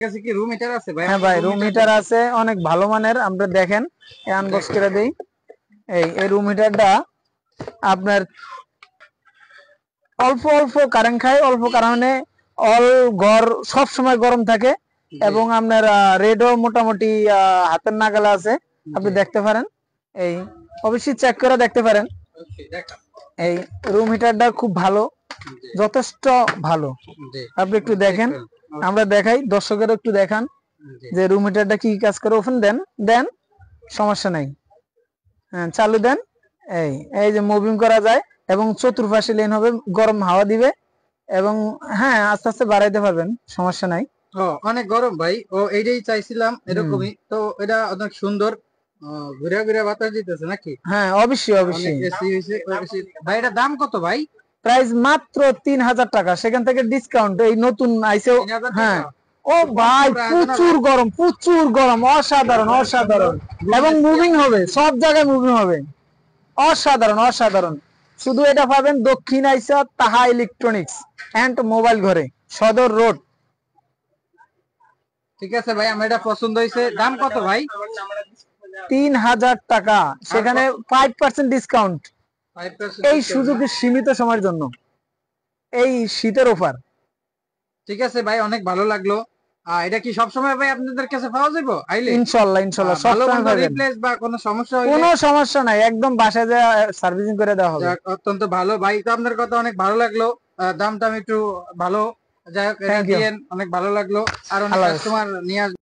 কাছে কি room heater আছে ভাই? হ্যাঁ ভাই, রুম হিটার আছে অনেক ভালো মানের। আমরা দেখেন, আনবক্স করে দেই। এই রুম হিটারটা আপনার অল্প অল্প কারেন্ট খায়, অল্প কারণে অল ঘর সব সময় গরম থাকে। এবং আপনার রেডও মোটামুটি হাতের নাগালে আছে, আপনি দেখতে পারেন। এই অবশ্যই চেক করে দেখতে পারেন। এই রুম হিটারটা খুব ভালো, যথেষ্ট ভালো। আপনি একটু দেখেন, আমরা দেখাই, দর্শকের একটু দেখান যে রুম হিটারটা কি কাজ করে। ওপেন দেন, দেন, সমস্যা নাই। হ্যাঁ, চালু দেন। এই এই যে মুভিং করা যায় এবং চতুর্পাশে লেন হবে, গরম হাওয়া দিবে। এবং হ্যাঁ, আস্তে আস্তে বাড়াইতে পারবেন, সমস্যা নাই। অনেক গরম ভাই, এইটাই চাইছিলাম এরকমই। তো এটা অনেক সুন্দর, ঘুরে ঘুরে বাতাস দিতেছে নাকি? হ্যাঁ, অবশ্যই অনেক অবশ্যই। এসি হয়েছে ভাই। এটা দাম কত ভাই? প্রাইস মাত্র 3000 টাকা, সেখান থেকে ডিসকাউন্ট এই নতুন আইসে। 3000 হ্যাঁ। টাকা? ও তো কম ভাই, পড়বে না প্রচুর ভাই? গরম, প্রচুর গরম, অসাধারণ অসাধারণ। এবং মুভিং হবে, সব জায়গায় মুভিং হবে, অসাধারণ অসাধারণ। শুধু এটা পাবেন দক্ষিণ আইসা তাহা ইলেকট্রনিক্স এন্ড মোবাইল ঘরে, সদর রোড। ঠিক আছে ভাই, আমার এটা পছন্দ হয়েছে। দাম কত ভাই? 3000 টাকা, সেখানে 5% ডিসকাউন্ট। 5% এই ডিসকাউন্ট না? সুযোগের সীমিত সময়ের জন্য, এই শীতের অফার। ঠিক আছে ভাই, অনেক ভালো লাগলো। এটা কি সবসময় ভাই আপনাদের কাছে পাওয়া যাবে আইলে? ইনশাল্লাহ ইনশাল্লাহ, ভালো সবসময় মন্দ পাবেন। রিপ্লেস বা কোনো সমস্যা হইলে? কোনো সমস্যা নাই, একদম বাসায় যা সার্ভিসিং করে দেওয়া হবে। যাক, অত্যন্ত ভালো ভাই। তো আপনার কথা অনেক ভালো লাগলো। দামটা আমি একটু ভালো, যাই হোক এটা থ্যাংক ইউ। দিয়েন, অনেক ভালো লাগলো। আর অনেক আল্লাহ হাফেজ। কাস্টমার নিয়ে আসবেন।